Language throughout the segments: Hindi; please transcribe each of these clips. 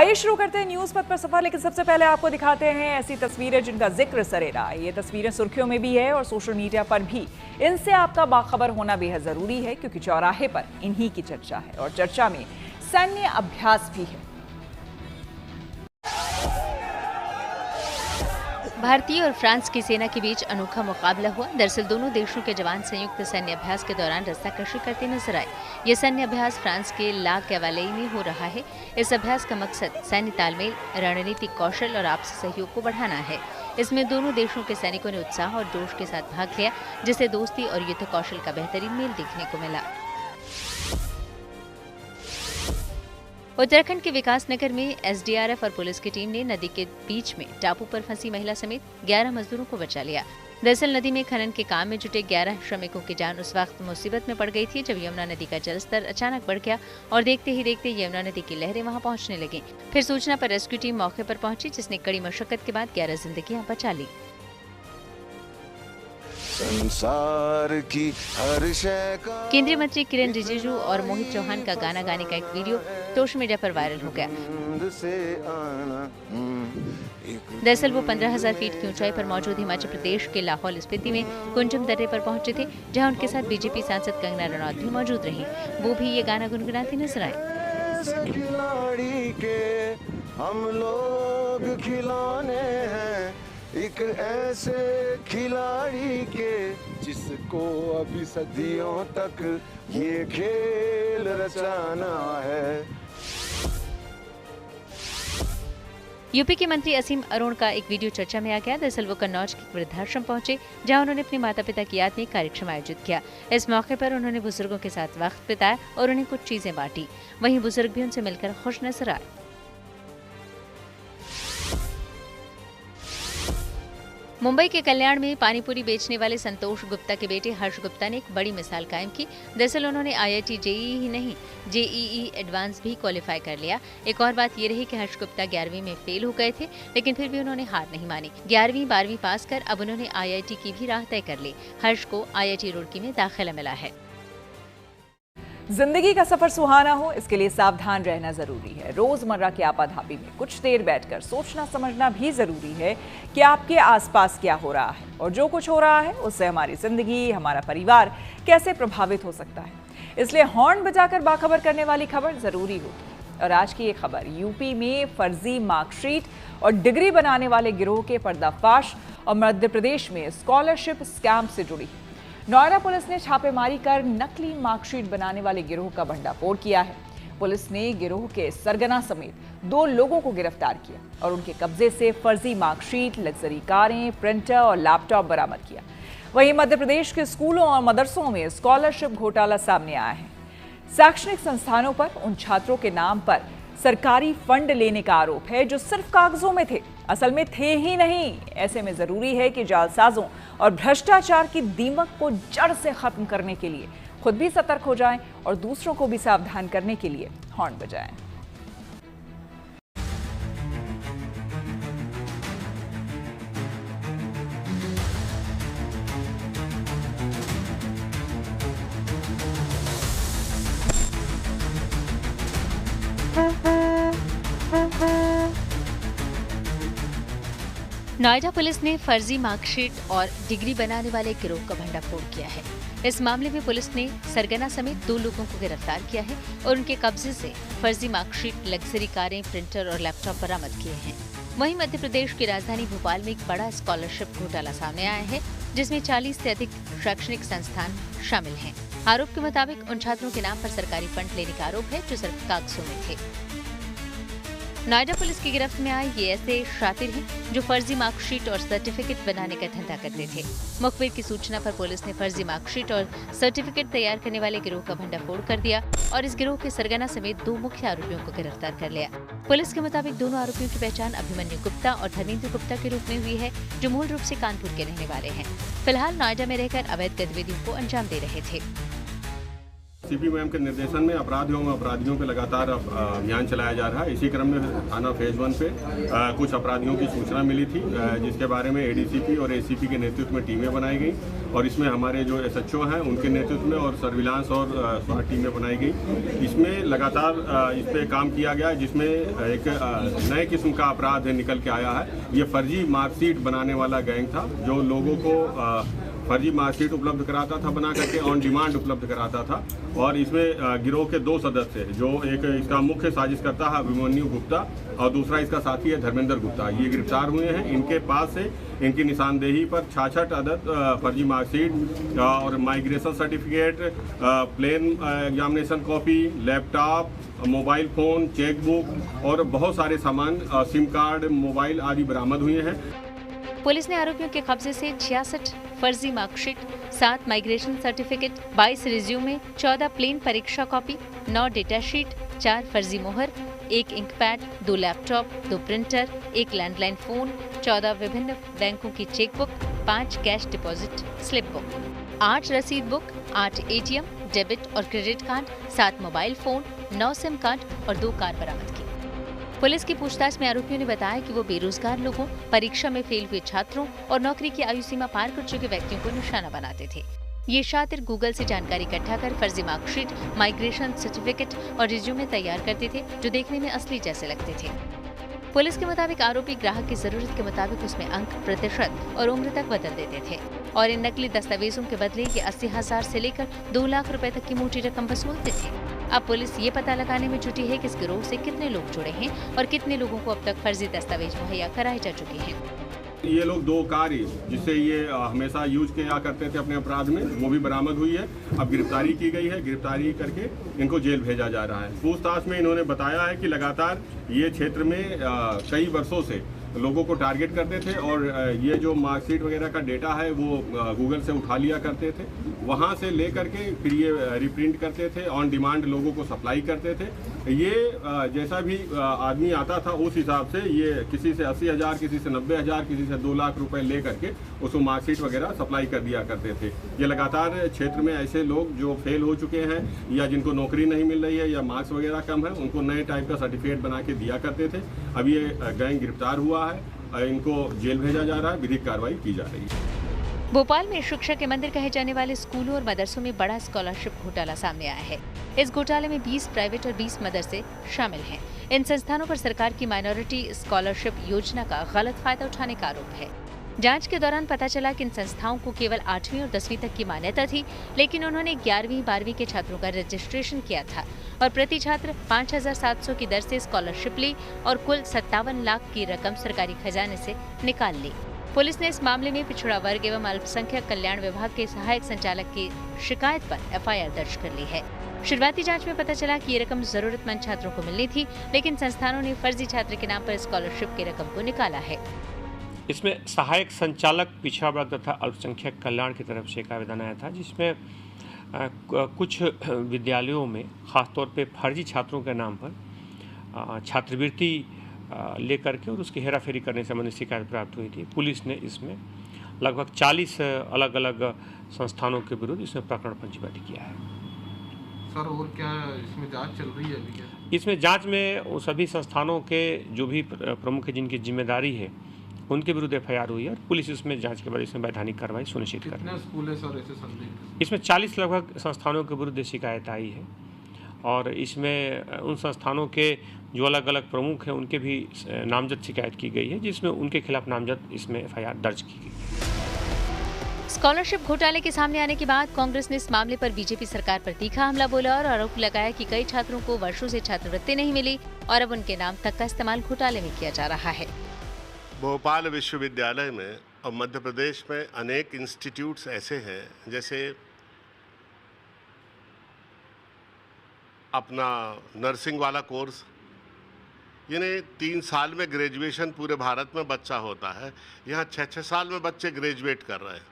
आइए शुरू करते हैं न्यूज पथ पर सफर, लेकिन सबसे पहले आपको दिखाते हैं ऐसी तस्वीरें जिनका जिक्र सरेरा। ये तस्वीरें सुर्खियों में भी है और सोशल मीडिया पर भी। इनसे आपका बाखबर होना बेहद जरूरी है, क्योंकि चौराहे पर इन्हीं की चर्चा है और चर्चा में सैन्य अभ्यास भी है। भारतीय और फ्रांस की सेना के बीच अनोखा मुकाबला हुआ। दरअसल दोनों देशों के जवान संयुक्त सैन्य अभ्यास के दौरान रास्ताकशी करते नजर आए। ये सैन्य अभ्यास फ्रांस के ला कैवालेई में हो रहा है। इस अभ्यास का मकसद सैन्य तालमेल, रणनीतिक कौशल और आपसी सहयोग को बढ़ाना है। इसमें दोनों देशों के सैनिकों ने उत्साह और जोश के साथ भाग लिया, जिससे दोस्ती और युद्ध कौशल का बेहतरीन मेल देखने को मिला। उत्तराखंड के विकासनगर में एसडीआरएफ और पुलिस की टीम ने नदी के बीच में टापू पर फंसी महिला समेत 11 मजदूरों को बचा लिया। दरअसल नदी में खनन के काम में जुटे 11 श्रमिकों की जान उस वक्त मुसीबत में पड़ गई थी जब यमुना नदी का जलस्तर अचानक बढ़ गया और देखते ही देखते यमुना नदी की लहरें वहां पहुंचने लगी। फिर सूचना पर रेस्क्यू टीम मौके पर पहुंची, जिसने कड़ी मशक्कत के बाद 11 जिंदगियां बचा ली। संसार की हर शय का केंद्रीय मंत्री किरण रिजिजू और मोहित चौहान का गाना गाने का एक वीडियो सोशल मीडिया पर वायरल हो गया। दरअसल वो 15,000 फीट की ऊंचाई पर मौजूद हिमाचल प्रदेश के लाहौल स्पीति में कुंजम दर्रे पर पहुंचे थे, जहां उनके साथ बीजेपी सांसद कंगना रनौत भी मौजूद रही। वो भी ये गाना गुनगुनाती नजर आए। खिलाड़ी के हम लोग खिलौने हैं, एक ऐसे खिलाड़ी के जिसको अभी सदियों तक ये खेल रचाना है। यूपी के मंत्री असीम अरुण का एक वीडियो चर्चा में आ गया। दरअसल वो कन्नौज के वृद्धाश्रम पहुंचे, जहां उन्होंने अपने माता पिता की याद में एक कार्यक्रम आयोजित किया। इस मौके पर उन्होंने बुजुर्गों के साथ वक्त बिताया और उन्हें कुछ चीजें बांटी। वहीं बुजुर्ग भी उनसे मिलकर खुश नजर आए। मुंबई के कल्याण में पानीपुरी बेचने वाले संतोष गुप्ता के बेटे हर्ष गुप्ता ने एक बड़ी मिसाल कायम की। दरअसल उन्होंने आईआईटी जेईई ही नहीं, जेईई एडवांस भी क्वालिफाई कर लिया। एक और बात ये रही कि हर्ष गुप्ता 11वीं में फेल हो गए थे, लेकिन फिर भी उन्होंने हार नहीं मानी। 11वीं 12वीं पास कर अब उन्होंने आईआईटी की भी राह तय कर ली। हर्ष को आईआईटी रुड़की में दाखिला मिला है। जिंदगी का सफर सुहाना हो, इसके लिए सावधान रहना जरूरी है। रोजमर्रा की आपाधापी में कुछ देर बैठकर सोचना समझना भी जरूरी है कि आपके आसपास क्या हो रहा है और जो कुछ हो रहा है उससे हमारी जिंदगी, हमारा परिवार कैसे प्रभावित हो सकता है। इसलिए हॉर्न बजाकर बाखबर करने वाली खबर जरूरी होगी। और आज की ये खबर यूपी में फर्जी मार्कशीट और डिग्री बनाने वाले गिरोह के पर्दाफाश और मध्य प्रदेश में स्कॉलरशिप स्कैम से जुड़ी है। नोएडा पुलिस ने छापेमारी कर नकली मार्कशीट बनाने वाले गिरोह का भंडाफोड़ किया है। पुलिस ने गिरोह के सरगना समेत 2 लोगों को गिरफ्तार किया और उनके कब्जे से फर्जी मार्कशीट, लग्जरी कारें, प्रिंटर और लैपटॉप बरामद किया। वहीं मध्य प्रदेश के स्कूलों और मदरसों में स्कॉलरशिप घोटाला सामने आया है। शैक्षणिक संस्थानों पर उन छात्रों के नाम पर सरकारी फंड लेने का आरोप है जो सिर्फ कागजों में थे, असल में थे ही नहीं। ऐसे में जरूरी है कि जालसाजों और भ्रष्टाचार की दीमक को जड़ से खत्म करने के लिए खुद भी सतर्क हो जाएं और दूसरों को भी सावधान करने के लिए हॉर्न बजाएं। नोएडा पुलिस ने फर्जी मार्कशीट और डिग्री बनाने वाले गिरोह का भंडाफोड़ किया है। इस मामले में पुलिस ने सरगना समेत 2 लोगों को गिरफ्तार किया है और उनके कब्जे से फर्जी मार्कशीट, लग्जरी कारें, प्रिंटर और लैपटॉप बरामद किए हैं। वहीं मध्य प्रदेश की राजधानी भोपाल में एक बड़ा स्कॉलरशिप घोटाला सामने आया है, जिसमें 40 से अधिक शैक्षणिक संस्थान शामिल हैं। आरोप के मुताबिक उन छात्रों के नाम पर सरकारी फंड लेने का आरोप है जो सिर्फ कागजों में थे। नोएडा पुलिस की गिरफ्त में आए ये ऐसे शातिर हैं जो फर्जी मार्कशीट और सर्टिफिकेट बनाने का धंधा करते थे। मुखबिर की सूचना पर पुलिस ने फर्जी मार्कशीट और सर्टिफिकेट तैयार करने वाले गिरोह का भंडाफोड़ कर दिया और इस गिरोह के सरगना समेत 2 मुख्य आरोपियों को गिरफ्तार कर लिया। पुलिस के मुताबिक दोनों आरोपियों की पहचान अभिमन्यु गुप्ता और धर्मेंद्र गुप्ता के रूप में हुई है, जो मूल रूप से कानपुर के रहने वाले हैं। फिलहाल नोएडा में रहकर अवैध गतिविधियों को अंजाम दे रहे थे। सीपी मैम के निर्देशन में अपराधियों एवं अपराधियों पे लगातार अभियान चलाया जा रहा है। इसी क्रम में थाना फेज 1 पे कुछ अपराधियों की सूचना मिली थी, जिसके बारे में एडीसीपी और एसीपी के नेतृत्व में टीमें बनाई गई और इसमें हमारे जो एसएचओ हैं उनके नेतृत्व में और सर्विलांस और स्वाट टीमें बनाई गई। इसमें लगातार इस पर काम किया गया, जिसमें एक नए किस्म का अपराध निकल के आया है। ये फर्जी मार्कशीट बनाने वाला गैंग था, जो लोगों को फर्जी मार्कशीट उपलब्ध कराता था बना करके, ऑन डिमांड उपलब्ध कराता था। और इसमें गिरोह के 2 सदस्य, जो एक इसका मुख्य साजिशकर्ता है अभिमन्यु गुप्ता और दूसरा इसका साथी है धर्मेंद्र गुप्ता, ये गिरफ्तार हुए हैं। इनके पास से इनकी निशानदेही पर 66 अदद फर्जी मार्कशीट और migration certificate, plain examination copy, laptop, mobile phone, chequebook और बहुत सारे सामान, सिम कार्ड, मोबाइल आदि बरामद हुए हैं। पुलिस ने आरोपियों के कब्जे से 66 फर्जी marksheet, 7 migration certificate, 22 resume, 14 plain परीक्षा कॉपी, 9 डेटा शीट, 4 फर्जी मोहर, 1 ink pad, 2 laptop, 2 printer, 1 landline phone, 14 विभिन्न बैंकों की chequebook, 5 cash deposit slip book, 8 रसीद बुक, 8 एटीएम, डेबिट और credit card, 7 mobile phone, 9 SIM card और 2 कार बरामद की। पुलिस की पूछताछ में आरोपियों ने बताया कि वो बेरोजगार लोगों, परीक्षा में फेल हुए छात्रों और नौकरी की आयु सीमा पार कर चुके व्यक्तियों को निशाना बनाते थे। ये शातिर गूगल से जानकारी इकट्ठा कर फर्जी मार्कशीट, माइग्रेशन सर्टिफिकेट और रिज्यूमे तैयार करते थे, जो देखने में असली जैसे लगते थे। पुलिस के मुताबिक आरोपी ग्राहक की जरूरत के मुताबिक उसमें अंक, प्रतिशत और उम्र तक बदल देते थे और इन नकली दस्तावेजों के बदले ये 80,000 से लेकर 2 लाख रुपए तक की मोटी रकम वसूलते थे। अब पुलिस ये पता लगाने में जुटी है कि इस गिरोह से कितने लोग जुड़े हैं और कितने लोगों को अब तक फर्जी दस्तावेज मुहैया कराए जा चुके हैं। ये लोग 2 कार जिससे ये हमेशा यूज किया करते थे अपने अपराध में, वो भी बरामद हुई है। अब गिरफ्तारी की गई है, गिरफ्तारी करके इनको जेल भेजा जा रहा है। पूछताछ में इन्होंने बताया है कि लगातार ये क्षेत्र में कई वर्षों से लोगों को टारगेट करते थे और ये जो मार्कशीट वगैरह का डेटा है वो गूगल से उठा लिया करते थे, वहाँ से ले करके फिर ये रिप्रिंट करते थे, ऑन डिमांड लोगों को सप्लाई करते थे। ये जैसा भी आदमी आता था उस हिसाब से ये किसी से 80,000, किसी से 90,000, किसी से 2 लाख रुपए ले करके उसको मार्कशीट वगैरह सप्लाई कर दिया करते थे। ये लगातार क्षेत्र में ऐसे लोग जो फेल हो चुके हैं या जिनको नौकरी नहीं मिल रही है या मार्क्स वगैरह कम है, उनको नए टाइप का सर्टिफिकेट बना के दिया करते थे। अब ये गैंग गिरफ्तार हुआ है, इनको जेल भेजा जा रहा है, विधिक कार्रवाई की जा रही है। भोपाल में शिक्षा के मंदिर कहे जाने वाले स्कूलों और मदरसों में बड़ा स्कॉलरशिप घोटाला सामने आया है। इस घोटाले में 20 प्राइवेट और 20 मदरसे शामिल हैं। इन संस्थानों पर सरकार की माइनॉरिटी स्कॉलरशिप योजना का गलत फायदा उठाने का आरोप है। जांच के दौरान पता चला कि इन संस्थाओं को केवल 8वीं और 10वीं तक की मान्यता थी, लेकिन उन्होंने 11वीं 12वीं के छात्रों का रजिस्ट्रेशन किया था और प्रति छात्र 5,700 की दर से स्कॉलरशिप ली और कुल 57 लाख की रकम सरकारी खजाने से निकाल ली। पुलिस ने इस मामले में पिछड़ा वर्ग एवं अल्पसंख्यक कल्याण विभाग के सहायक संचालक की शिकायत पर एफआईआर दर्ज कर ली है। शुरुआती जांच में पता चला कि ये रकम जरूरतमंद छात्रों को मिलनी थी, लेकिन संस्थानों ने फर्जी छात्र के नाम पर स्कॉलरशिप की रकम को निकाला है। इसमें सहायक संचालक पिछड़ा वर्ग तथा अल्पसंख्यक कल्याण की तरफ से एक आवेदन आया था, जिसमें कुछ विद्यालयों में खासतौर पे फर्जी छात्रों के नाम पर छात्रवृत्ति लेकर के और उसकी हेराफेरी करने संबंधी शिकायत प्राप्त हुई थी। पुलिस ने इसमें लगभग 40 अलग अलग संस्थानों के विरुद्ध इसमें प्रकरण पंजीबद्ध किया है। सर, और क्या इसमें जांच चल रही है अभी क्या? इसमें जांच में वो सभी संस्थानों के जो भी प्रमुख है जिनकी जिम्मेदारी है उनके विरुद्ध एफआईआर हुई है और पुलिस इसमें जांच के बाद इसमें वैधानिक कार्रवाई सुनिश्चित कर रही है। कितने स्कूल है सर ऐसे संदिग्ध? इसमें 40 लगभग संस्थानों के विरुद्ध शिकायत आई है और इसमें उन संस्थानों के जो अलग अलग प्रमुख हैं उनके भी नामजद शिकायत की गई है, जिसमें उनके खिलाफ नामजद इसमें एफआईआर दर्ज की गई। स्कॉलरशिप घोटाले के सामने आने के बाद कांग्रेस ने इस मामले पर बीजेपी सरकार पर तीखा हमला बोला और आरोप लगाया कि कई छात्रों को वर्षों से छात्रवृत्ति नहीं मिली और अब उनके नाम तक का इस्तेमाल घोटाले में किया जा रहा है। भोपाल विश्वविद्यालय में और मध्य प्रदेश में अनेक इंस्टीट्यूट्स ऐसे हैं, जैसे अपना नर्सिंग वाला कोर्स, यानी 3 साल में ग्रेजुएशन पूरे भारत में बच्चा होता है, यहाँ 6-6 साल में बच्चे ग्रेजुएट कर रहे हैं।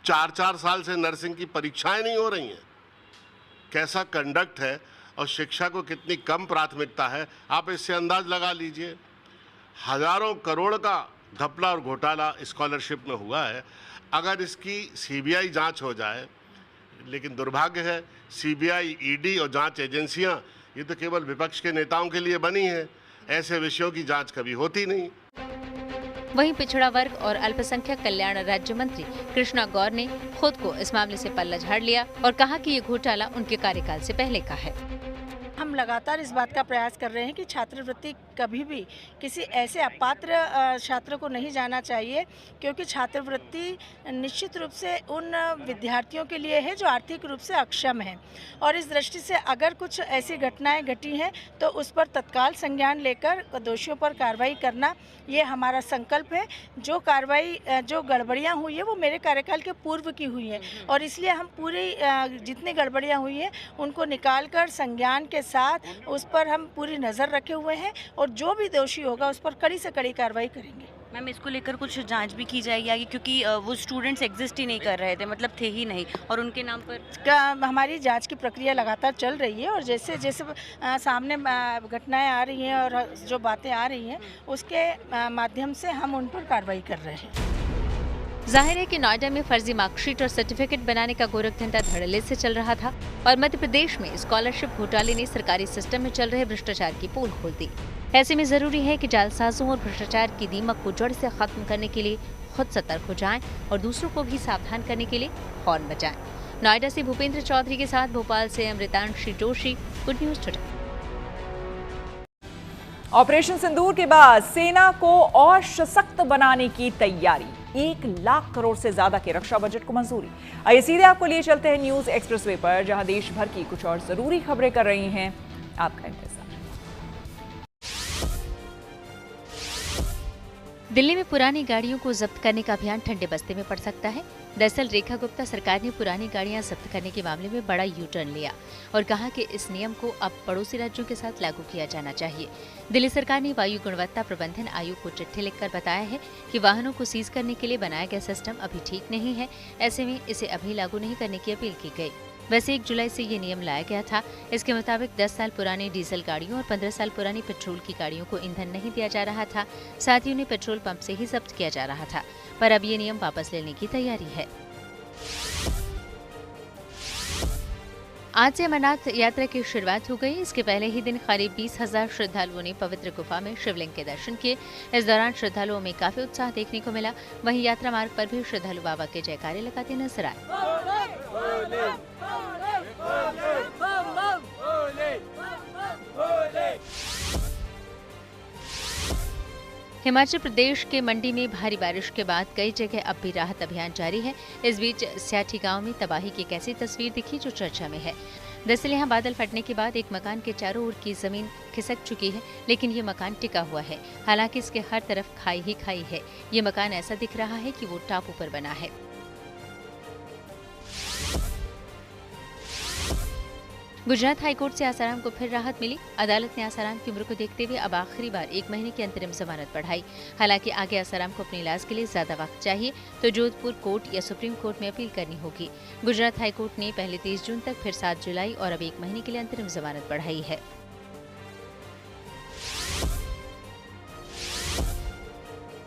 4-4 साल से नर्सिंग की परीक्षाएं नहीं हो रही हैं। कैसा कंडक्ट है और शिक्षा को कितनी कम प्राथमिकता है, आप इससे अंदाज लगा लीजिए। हजारों करोड़ का घपला और घोटाला स्कॉलरशिप में हुआ है। अगर इसकी सीबीआई जांच हो जाए, लेकिन दुर्भाग्य है सीबीआई, ईडी और जांच एजेंसियां ये तो केवल विपक्ष के नेताओं के लिए बनी हैं। ऐसे विषयों की जांच कभी होती नहीं। वहीं पिछड़ा वर्ग और अल्पसंख्यक कल्याण राज्य मंत्री कृष्णा गौर ने खुद को इस मामले से पल्ला झाड़ लिया और कहा कि ये घोटाला उनके कार्यकाल से पहले का है। हम लगातार इस बात का प्रयास कर रहे हैं कि छात्रवृत्ति कभी भी किसी ऐसे अपात्र छात्र को नहीं जाना चाहिए, क्योंकि छात्रवृत्ति निश्चित रूप से उन विद्यार्थियों के लिए है जो आर्थिक रूप से अक्षम हैं। और इस दृष्टि से अगर कुछ ऐसी घटनाएं घटी हैं तो उस पर तत्काल संज्ञान लेकर दोषियों पर कार्रवाई करना ये हमारा संकल्प है। जो कार्रवाई, जो गड़बड़ियाँ हुई है वो मेरे कार्यकाल के पूर्व की हुई हैं और इसलिए हम पूरी जितनी गड़बड़ियाँ हुई हैं उनको निकाल कर संज्ञान के साथ उस पर हम पूरी नज़र रखे हुए हैं और जो भी दोषी होगा उस पर कड़ी से कड़ी कार्रवाई करेंगे। मैम, इसको लेकर कुछ जांच भी की जाएगी आगे, क्योंकि वो स्टूडेंट्स एग्जिस्ट ही नहीं कर रहे थे, मतलब थे ही नहीं, और उनके नाम पर हमारी जांच की प्रक्रिया लगातार चल रही है और जैसे जैसे सामने घटनाएं आ रही हैं और जो बातें आ रही हैं उसके माध्यम से हम उन पर कार्रवाई कर रहे हैं। जाहिर है कि नोएडा में फर्जी मार्कशीट और सर्टिफिकेट बनाने का गोरख धंधा धड़ल्ले से चल रहा था और मध्य प्रदेश में स्कॉलरशिप घोटाले ने सरकारी सिस्टम में चल रहे भ्रष्टाचार की पोल खोल दी। ऐसे में जरूरी है कि जालसाजों और भ्रष्टाचार की दीमक को जड़ से खत्म करने के लिए खुद सतर्क हो जाएं और दूसरों को भी सावधान करने के लिए हॉर्न बजाएं। नोएडा से भूपेंद्र चौधरी के साथ भोपाल से Amritanshi Joshi, good news today. Operation Sindoor के बाद सेना को और सशक्त बनाने की तैयारी। 1 लाख करोड़ से ज्यादा के रक्षा बजट को मंजूरी। आइए सीधे आपको लिए चलते हैं न्यूज एक्सप्रेसवे पर, जहां देश भर की कुछ और जरूरी खबरें कर रही हैं आपका इंतजार। दिल्ली में पुरानी गाड़ियों को जब्त करने का अभियान ठंडे बस्ते में पड़ सकता है। दरअसल रेखा गुप्ता सरकार ने पुरानी गाड़ियां जब्त करने के मामले में बड़ा यू टर्न लिया और कहा कि इस नियम को अब पड़ोसी राज्यों के साथ लागू किया जाना चाहिए। दिल्ली सरकार ने वायु गुणवत्ता प्रबंधन आयोग को चिट्ठी लिखकर बताया है कि वाहनों को सीज करने के लिए बनाया गया सिस्टम अभी ठीक नहीं है, ऐसे में इसे अभी लागू नहीं करने की अपील की गई। वैसे 1 जुलाई से ये नियम लाया गया था। इसके मुताबिक 10 साल पुरानी डीजल गाड़ियों और 15 साल पुरानी पेट्रोल की गाड़ियों को ईंधन नहीं दिया जा रहा था, साथ ही उन्हें पेट्रोल पंप से ही जब्त किया जा रहा था, पर अब ये नियम वापस लेने की तैयारी है। आज से अमरनाथ यात्रा की शुरुआत हो गई। इसके पहले ही दिन करीब 20,000 श्रद्धालुओं ने पवित्र गुफा में शिवलिंग के दर्शन किए। इस दौरान श्रद्धालुओं में काफी उत्साह देखने को मिला। वहीं यात्रा मार्ग पर भी श्रद्धालु बाबा के जयकारे लगाते नजर आए। हिमाचल प्रदेश के मंडी में भारी बारिश के बाद कई जगह अब भी राहत अभियान जारी है। इस बीच स्याठी गांव में तबाही की एक ऐसी तस्वीर दिखी जो चर्चा में है। दरअसल यहाँ बादल फटने के बाद एक मकान के चारों ओर की जमीन खिसक चुकी है, लेकिन ये मकान टिका हुआ है। हालांकि इसके हर तरफ खाई ही खाई है। ये मकान ऐसा दिख रहा है कि वो टापू पर बना है। गुजरात हाईकोर्ट से आसाराम को फिर राहत मिली। अदालत ने आसाराम की उम्र को देखते हुए अब आखिरी बार 1 महीने की अंतरिम जमानत बढ़ाई। हालांकि आगे आसाराम को अपने इलाज के लिए ज्यादा वक्त चाहिए तो जोधपुर कोर्ट या सुप्रीम कोर्ट में अपील करनी होगी। गुजरात हाईकोर्ट ने पहले 30 जून तक, फिर 7 जुलाई और अब 1 महीने के लिए अंतरिम जमानत बढ़ाई है।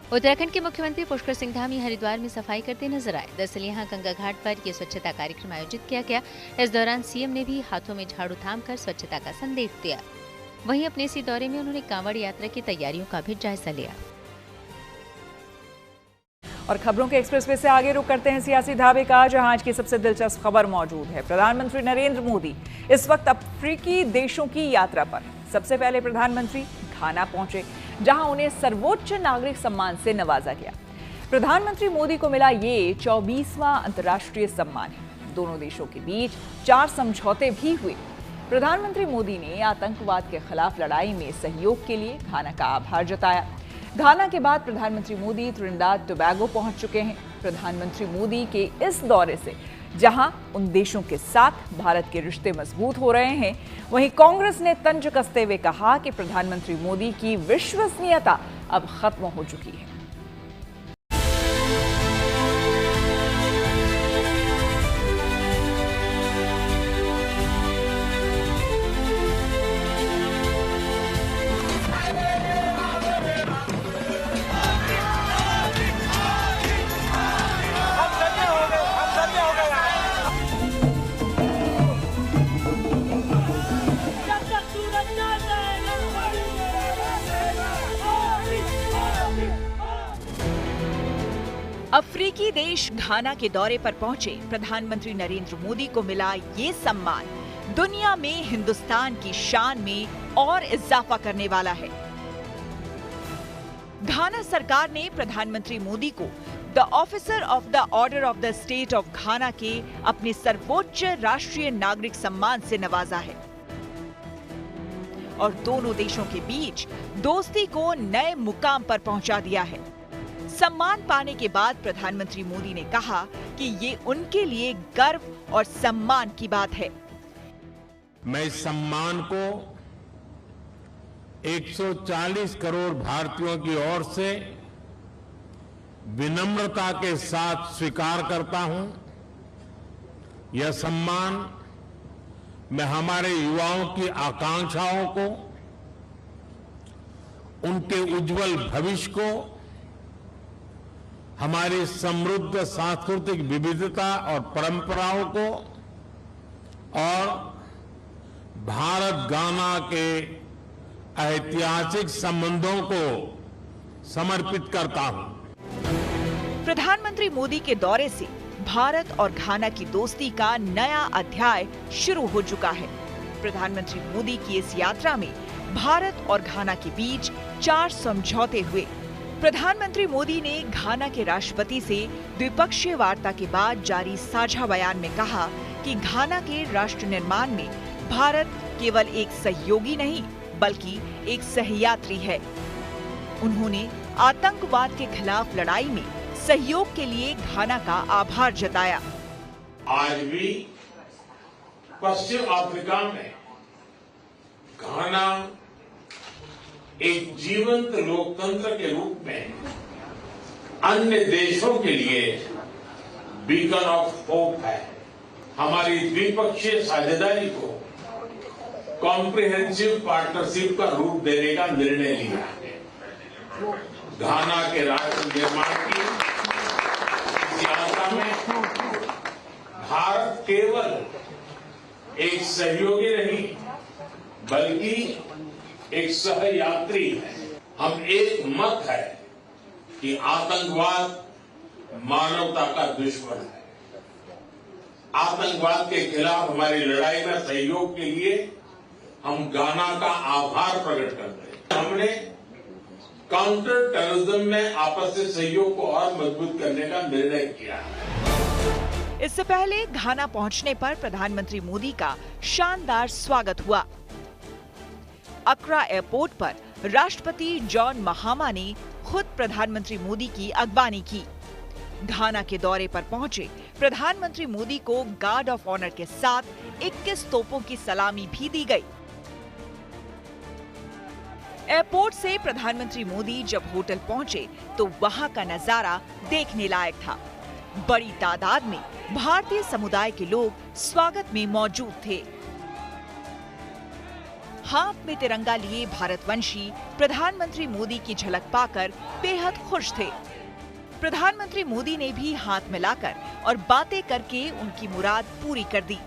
उत्तराखंड के मुख्यमंत्री पुष्कर सिंह धामी हरिद्वार में सफाई करते नजर आए। दरअसल यहाँ गंगा घाट पर यह स्वच्छता कार्यक्रम आयोजित किया गया। इस दौरान सीएम ने भी हाथों में झाड़ू थामकर स्वच्छता का संदेश दिया। वहीं अपने इसी दौरे में उन्होंने कांवड़ यात्रा की तैयारियों का भी जायजा लिया। और खबरों के एक्सप्रेसवे से आगे रुक करते हैं सियासी धाबे का, जहां आज की सबसे दिलचस्प खबर मौजूद है। प्रधानमंत्री नरेंद्र मोदी इस वक्त अफ्रीकी देशों की यात्रा पर। सबसे पहले प्रधानमंत्री घाना पहुंचे, जहां उन्हें सर्वोच्च नागरिक सम्मान से नवाजा गया। प्रधानमंत्री मोदी को मिला ये 24वां अंतर्राष्ट्रीय सम्मान है। दोनों देशों के बीच 4 समझौते भी हुए। प्रधानमंत्री मोदी ने आतंकवाद के खिलाफ लड़ाई में सहयोग के लिए घाना का आभार जताया। घाना के बाद प्रधानमंत्री मोदी त्रिनिदाद टोबैगो पहुंच चुके हैं। प्रधानमंत्री मोदी के इस दौरे से जहां उन देशों के साथ भारत के रिश्ते मजबूत हो रहे हैं, वहीं कांग्रेस ने तंज कसते हुए कहा कि प्रधानमंत्री मोदी की विश्वसनीयता अब खत्म हो चुकी है। अफ्रीकी देश घाना के दौरे पर पहुंचे प्रधानमंत्री नरेंद्र मोदी को मिला ये सम्मान दुनिया में हिंदुस्तान की शान में और इजाफा करने वाला है। घाना सरकार ने प्रधानमंत्री मोदी को the officer of the order of the state of घाना के अपने सर्वोच्च राष्ट्रीय नागरिक सम्मान से नवाजा है और दोनों देशों के बीच दोस्ती को नए मुकाम पर पहुंचा दिया है। सम्मान पाने के बाद प्रधानमंत्री मोदी ने कहा कि ये उनके लिए गर्व और सम्मान की बात है। मैं इस सम्मान को 140 करोड़ भारतीयों की ओर से विनम्रता के साथ स्वीकार करता हूं। यह सम्मान मैं हमारे युवाओं की आकांक्षाओं को, उनके उज्जवल भविष्य को, हमारी समृद्ध सांस्कृतिक विविधता और परंपराओं को और भारत गाना के ऐतिहासिक संबंधों को समर्पित करता हूं। प्रधानमंत्री मोदी के दौरे से भारत और घाना की दोस्ती का नया अध्याय शुरू हो चुका है। प्रधानमंत्री मोदी की इस यात्रा में भारत और घाना के बीच 4 समझौते हुए। प्रधानमंत्री मोदी ने घाना के राष्ट्रपति से द्विपक्षीय वार्ता के बाद जारी साझा बयान में कहा कि घाना के राष्ट्र निर्माण में भारत केवल एक सहयोगी नहीं बल्कि एक सहयात्री है। उन्होंने आतंकवाद के खिलाफ लड़ाई में सहयोग के लिए घाना का आभार जताया। आज भी पश्चिम अफ्रीका में घाना एक जीवंत लोकतंत्र के रूप में अन्य देशों के लिए बीकन ऑफ होप है। हमारी द्विपक्षीय साझेदारी को कॉम्प्रिहेंसिव पार्टनरशिप का रूप देने का निर्णय लिया है। घाना के राष्ट्र निर्माण की इस यात्रा में भारत केवल एक सहयोगी नहीं बल्कि एक सहयात्री है। हम एक मत है कि आतंकवाद मानवता का दुश्मन है। आतंकवाद के खिलाफ हमारी लड़ाई में सहयोग के लिए हम घाना का आभार प्रकट करते हैं। हमने काउंटर टेररिज्म में आपसी सहयोग को और मजबूत करने का निर्णय किया है। इससे पहले घाना पहुंचने पर प्रधानमंत्री मोदी का शानदार स्वागत हुआ। अक्रा एयरपोर्ट पर राष्ट्रपति जॉन महामा ने खुद प्रधानमंत्री मोदी की अगवानी की। घाना के दौरे पर पहुंचे प्रधानमंत्री मोदी को गार्ड ऑफ ऑनर के साथ 21 तोपों की सलामी भी दी गई। एयरपोर्ट से प्रधानमंत्री मोदी जब होटल पहुंचे तो वहां का नजारा देखने लायक था। बड़ी तादाद में भारतीय समुदाय के लोग स्वागत में मौजूद थे। हाथ में तिरंगा लिए भारतवंशी प्रधानमंत्री मोदी की झलक पाकर बेहद खुश थे। प्रधानमंत्री मोदी ने भी हाथ मिलाकर और बातें करके उनकी मुराद पूरी कर दी।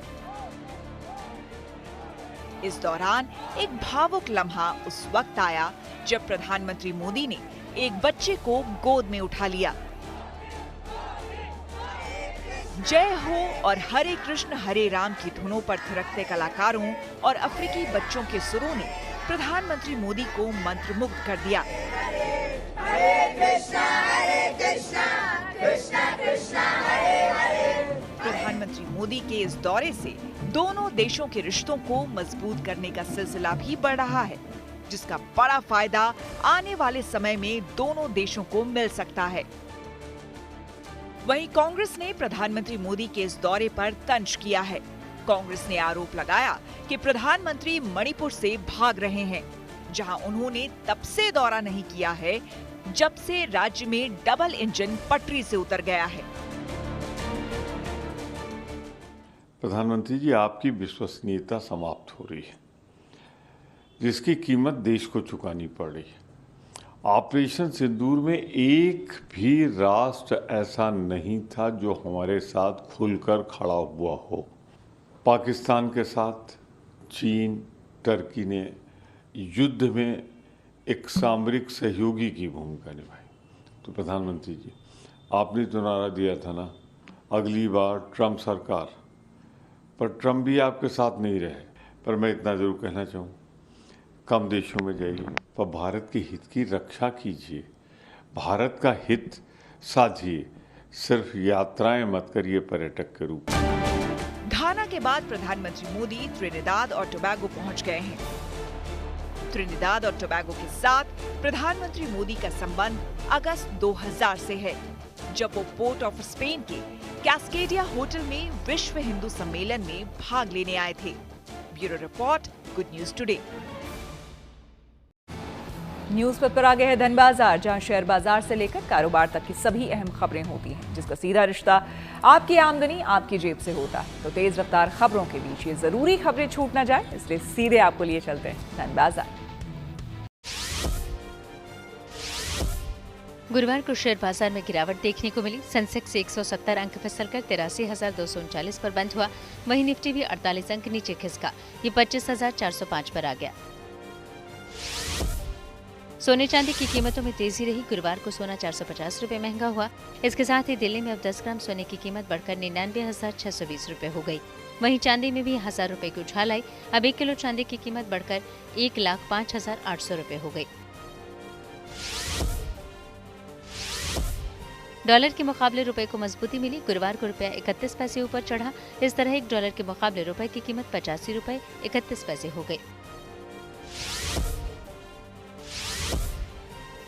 इस दौरान एक भावुक लम्हा उस वक्त आया जब प्रधानमंत्री मोदी ने एक बच्चे को गोद में उठा लिया। जय हो और हरे कृष्ण हरे राम की धुनों पर थिरकते कलाकारों और अफ्रीकी बच्चों के सुरों ने प्रधानमंत्री मोदी को मंत्रमुग्ध कर दिया। प्रधानमंत्री मोदी के इस दौरे से दोनों देशों के रिश्तों को मजबूत करने का सिलसिला भी बढ़ रहा है, जिसका बड़ा फायदा आने वाले समय में दोनों देशों को मिल सकता है। वहीं कांग्रेस ने प्रधानमंत्री मोदी के इस दौरे पर तंज किया है। कांग्रेस ने आरोप लगाया कि प्रधानमंत्री मणिपुर से भाग रहे हैं, जहां उन्होंने तब से दौरा नहीं किया है जब से राज्य में डबल इंजन पटरी से उतर गया है। प्रधानमंत्री जी, आपकी विश्वसनीयता समाप्त हो रही है, जिसकी कीमत देश को चुकानी पड़ रही है। ऑपरेशन सिंदूर में एक भी राष्ट्र ऐसा नहीं था जो हमारे साथ खुलकर खड़ा हुआ हो। पाकिस्तान के साथ चीन, टर्की ने युद्ध में एक सामरिक सहयोगी की भूमिका निभाई। तो प्रधानमंत्री जी, आपने तो नारा दिया था ना, अगली बार ट्रम्प सरकार, पर ट्रम्प भी आपके साथ नहीं रहे। पर मैं इतना ज़रूर कहना चाहूँ, कम देशों में जाइए पर भारत के हित की रक्षा कीजिए, भारत का हित साधिए, सिर्फ यात्राएं मत करिए पर्यटक के रूप में। घाना के बाद प्रधानमंत्री मोदी त्रिनिदाद और टोबैगो पहुंच गए हैं। त्रिनिदाद और टोबैगो के साथ प्रधानमंत्री मोदी का संबंध अगस्त 2000 से है, जब वो पोर्ट ऑफ स्पेन के कैस्केडिया होटल में विश्व हिंदू सम्मेलन में भाग लेने आए थे। Bureau report, good news today. News पर आगे है धन बाजार, जहां शेयर बाजार से लेकर कारोबार तक की सभी अहम खबरें होती हैं, जिसका सीधा रिश्ता आपकी आमदनी आपकी जेब से होता है। तो तेज रफ्तार खबरों के बीच ये जरूरी खबरें छूट ना जाए, इसलिए सीधे आपको लिए चलते हैं धन बाजार। गुरुवार को शेयर बाजार में गिरावट देखने को मिली। सेंसेक्स 170 अंक फिसलकर 83,239 पर बंद हुआ। वहीं निफ्टी भी 48 अंक नीचे खिसका, ये 25,405 पर आ गया। सोने चांदी की कीमतों में तेजी रही। गुरुवार को सोना 450 रुपए महंगा हुआ। इसके साथ ही दिल्ली में अब 10 ग्राम सोने की कीमत बढ़कर 99,620 रुपए हो गई। वहीं चांदी में भी 1000 रुपए की उछाल आई। अब 1 किलो चांदी की कीमत बढ़कर 1,05,800 रुपए हो गई। डॉलर के मुकाबले रुपए को मजबूती मिली। गुरुवार को रुपया 31 पैसे ऊपर चढ़ा। इस तरह $1 के मुकाबले रुपए की कीमत 85 रुपए 31 पैसे हो गई।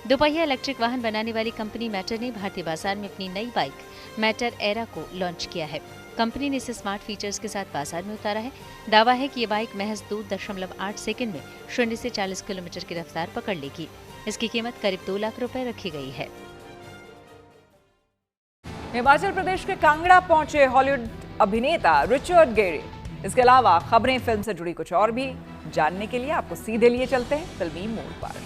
दोपहिया इलेक्ट्रिक वाहन बनाने वाली कंपनी मैटर ने भारतीय बाजार में अपनी नई बाइक मैटर एरा को लॉन्च किया है। कंपनी ने इसे स्मार्ट फीचर्स के साथ बाजार में उतारा है। दावा है कि ये बाइक महज 2.8 सेकंड में 0 से 40 किलोमीटर की रफ्तार पकड़ लेगी। इसकी कीमत करीब 2 लाख रुपए रखी गई है। हिमाचल प्रदेश के कांगड़ा पहुंचे हॉलीवुड अभिनेता रिचर्ड गेरे। इसके अलावा खबरें फिल्म से जुड़ी कुछ और भी जानने के लिए आपको सीधे लिए चलते हैं फिल्मी मोड़ पर।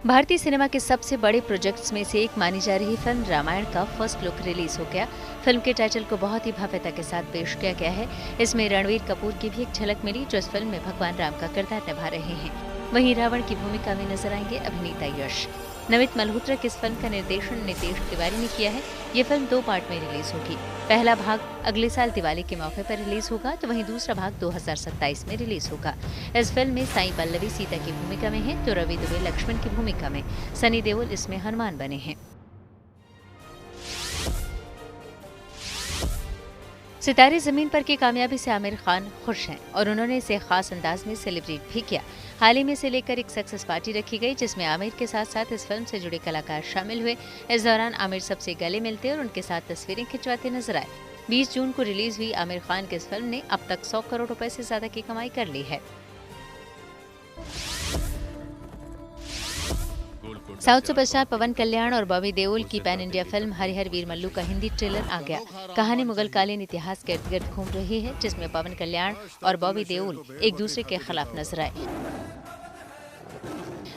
भारतीय सिनेमा के सबसे बड़े प्रोजेक्ट्स में से एक मानी जा रही फिल्म रामायण का फर्स्ट लुक रिलीज हो गया। फिल्म के टाइटल को बहुत ही भव्यता के साथ पेश किया गया है। इसमें रणवीर कपूर की भी एक झलक मिली, जो इस फिल्म में भगवान राम का किरदार निभा रहे हैं। वहीं रावण की भूमिका में नजर आएंगे अभिनेता यश। नमित मल्होत्रा की इस फिल्म का निर्देशन नितेश तिवारी ने किया है। ये फिल्म 2 पार्ट में रिलीज होगी। पहला भाग अगले साल दिवाली के मौके पर रिलीज होगा, तो वहीं दूसरा भाग 2027 में रिलीज होगा। इस फिल्म में साई पल्लवी सीता की भूमिका में है, तो रवि दुबे लक्ष्मण की भूमिका में, सनी देओल इसमें हनुमान बने हैं। सितारे जमीन पर की कामयाबी से आमिर खान खुश हैं और उन्होंने इसे खास अंदाज में सेलिब्रेट भी किया। हाल ही में इसे लेकर एक सक्सेस पार्टी रखी गई, जिसमें आमिर के साथ साथ इस फिल्म से जुड़े कलाकार शामिल हुए। इस दौरान आमिर सबसे गले मिलते और उनके साथ तस्वीरें खिंचवाते नजर आए। 20 जून को रिलीज हुई आमिर खान की इस फिल्म ने अब तक 100 करोड़ रुपए से ज्यादा की कमाई कर ली है। साउथ सुपरस्टार पवन कल्याण और बॉबी देओल की पैन इंडिया फिल्म हरिहर वीर मल्लू का हिंदी ट्रेलर आ गया। कहानी मुगल कालीन इतिहास के इर्द गिर्द घूम रही है, जिसमें पवन कल्याण और बॉबी देओल एक दूसरे के खिलाफ नजर आए।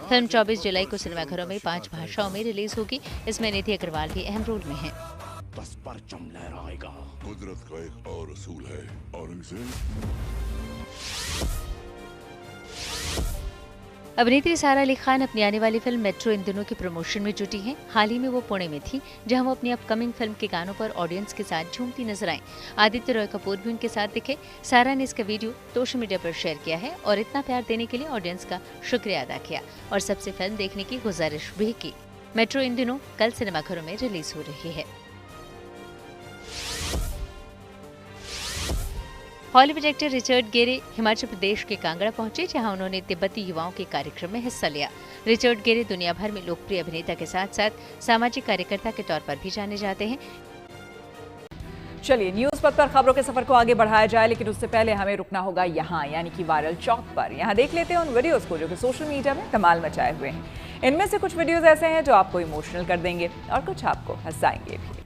फिल्म 24 जुलाई को सिनेमाघरों में 5 भाषाओं में रिलीज होगी। इसमें निधि अग्रवाल भी अहम रोल में है। बस परचम लहराएगा। कुदरत का एक और असूल है, अभिनेत्री सारा अली खान अपनी आने वाली फिल्म मेट्रो इन दिनों की प्रमोशन में जुटी हैं। हाल ही में वो पुणे में थी, जहां वो अपनी अपकमिंग फिल्म के गानों पर ऑडियंस के साथ झूमती नजर आईं। आदित्य रॉय कपूर भी उनके साथ दिखे। सारा ने इसका वीडियो सोशल मीडिया पर शेयर किया है और इतना प्यार देने के लिए ऑडियंस का शुक्रिया अदा किया और सबसे फिल्म देखने की गुजारिश भी की। मेट्रो इन दिनों कल सिनेमाघरों में रिलीज हो रही है। Hollywood actor Richard Gere Himachal Pradesh के कांगड़ा पहुंचे, जहां उन्होंने तिब्बती युवाओं के कार्यक्रम में हिस्सा लिया। रिचर्ड गेरे दुनिया भर में लोकप्रिय अभिनेता के साथ साथ सामाजिक कार्यकर्ता के तौर पर भी जाने जाते हैं। चलिए न्यूज पर खबरों के सफर को आगे बढ़ाया जाए, लेकिन उससे पहले हमें रुकना होगा यहाँ, यानी कि वायरल चौक पर। यहाँ देख लेते हैं उन वीडियोस को जो कि सोशल मीडिया में धमाल मचाए हुए हैं। इनमें से कुछ वीडियोस ऐसे हैं जो आपको इमोशनल कर देंगे और कुछ आपको हंसाएंगे भी।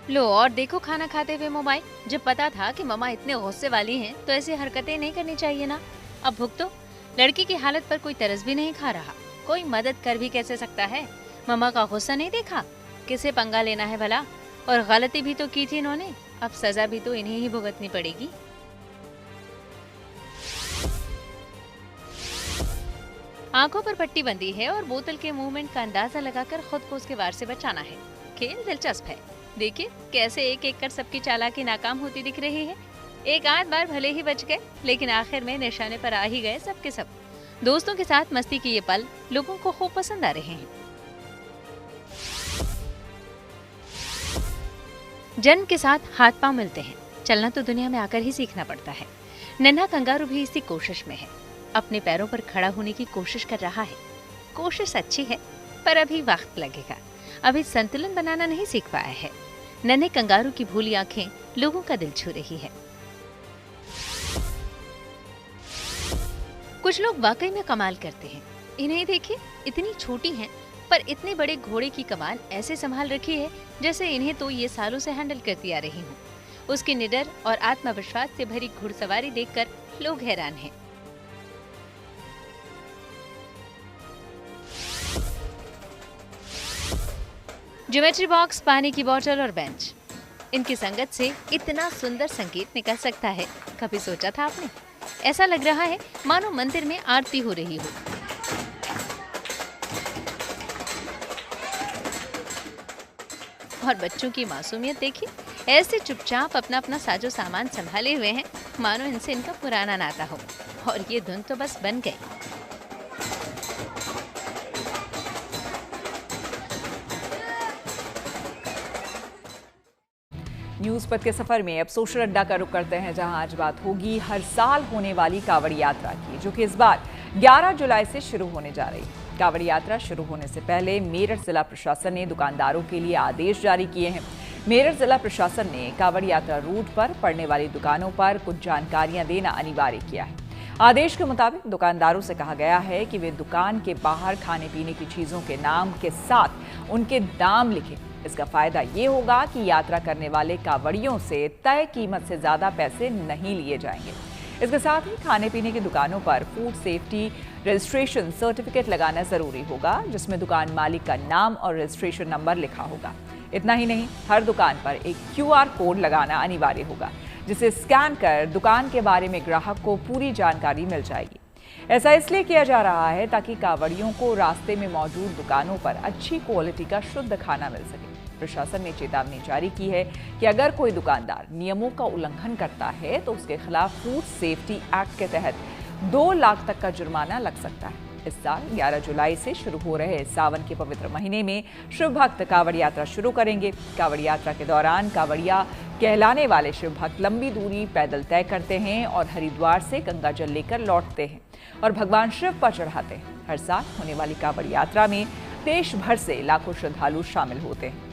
लो और देखो खाना खाते हुए मोबाइल। जब पता था कि मम्मा इतने गुस्से वाली हैं, तो ऐसी हरकतें नहीं करनी चाहिए ना। अब भुगतो। लड़की की हालत पर कोई तरस भी नहीं खा रहा, कोई मदद कर भी कैसे सकता है। मम्मा का गुस्सा नहीं देखा, किसे पंगा लेना है भला। और गलती भी तो की थी इन्होंने, अब सजा भी तो इन्हें ही भुगतनी पड़ेगी। आंखों पर पट्टी बंधी है और बोतल के मूवमेंट का अंदाजा लगाकर खुद को उसके वार से बचाना है। खेल दिलचस्प है। देखिए कैसे एक एक कर सबकी चालाकी नाकाम होती दिख रही है। एक आध बार भले ही बच गए, लेकिन आखिर में निशाने पर आ ही गए सबके सब। दोस्तों के साथ मस्ती के ये पल लोगों को खूब पसंद आ रहे हैं। जन्म के साथ हाथ पांव मिलते हैं। चलना तो दुनिया में आकर ही सीखना पड़ता है। नन्हा कंगारू भी इसी कोशिश में है। अपने पैरों पर खड़ा होने की कोशिश कर रहा है। कोशिश अच्छी है, पर अभी वक्त लगेगा। अभी संतुलन बनाना नहीं सीख पाया है। नन्हे कंगारू की भूली आंखें लोगों का दिल छू रही है। कुछ लोग वाकई में कमाल करते हैं। इन्हें देखिए, इतनी छोटी हैं, पर इतने बड़े घोड़े की कमान ऐसे संभाल रखी है जैसे इन्हें तो ये सालों से हैंडल करती आ रही हूँ। उसकी निडर और आत्मविश्वास से भरी घुड़सवारी देखकर लोग हैरान हैं। ज्योमेट्री बॉक्स, पानी की बोतल और बेंच, इनकी संगत से इतना सुंदर संगीत निकल सकता है, कभी सोचा था आपने? ऐसा लग रहा है मानो मंदिर में आरती हो रही हो। और बच्चों की मासूमियत देखिए, ऐसे चुपचाप अपना अपना साजो सामान संभाले हुए हैं मानो इनसे इनका पुराना नाता हो। और ये धुन तो बस बन गई। न्यूज पथ के सफर में अब सोशल अड्डा का रुख करते हैं, जहां आज बात होगी हर साल होने वाली कांवड़ यात्रा की, जो कि इस बार 11 जुलाई से शुरू होने जा रही है। कांवड़ यात्रा शुरू होने से पहले मेरठ जिला प्रशासन ने दुकानदारों के लिए आदेश जारी किए हैं। मेरठ जिला प्रशासन ने कांवड़ यात्रा रूट पर पड़ने वाली दुकानों पर कुछ जानकारियां देना अनिवार्य किया है। आदेश के मुताबिक दुकानदारों से कहा गया है कि वे दुकान के बाहर खाने पीने की चीजों के नाम के साथ उनके दाम लिखें। इसका फायदा ये होगा कि यात्रा करने वाले कांवड़ियों से तय कीमत से ज्यादा पैसे नहीं लिए जाएंगे। इसके साथ ही खाने पीने की दुकानों पर फूड सेफ्टी रजिस्ट्रेशन सर्टिफिकेट लगाना जरूरी होगा, जिसमें दुकान मालिक का नाम और रजिस्ट्रेशन नंबर लिखा होगा। इतना ही नहीं, हर दुकान पर एक QR कोड लगाना अनिवार्य होगा, जिसे स्कैन कर दुकान के बारे में ग्राहक को पूरी जानकारी मिल जाएगी। ऐसा इसलिए किया जा रहा है ताकि कांवड़ियों को रास्ते में मौजूद दुकानों पर अच्छी क्वालिटी का शुद्ध खाना मिल सके। प्रशासन ने चेतावनी जारी की है कि अगर कोई दुकानदार नियमों का उल्लंघन करता है तो उसके खिलाफ फूड सेफ्टी एक्ट के तहत 2 लाख तक का जुर्माना लग सकता है। इस साल 11 जुलाई से शुरू हो रहे सावन के पवित्र महीने में शिव भक्त कांवड़ यात्रा शुरू करेंगे। कांवड़ यात्रा के दौरान कांवड़िया कहलाने वाले शिव भक्त लंबी दूरी पैदल तय करते हैं और हरिद्वार से गंगा जल लेकर लौटते हैं और भगवान शिव पर चढ़ाते हैं। हर साल होने वाली कांवड़ यात्रा में देश भर से लाखों श्रद्धालु शामिल होते हैं।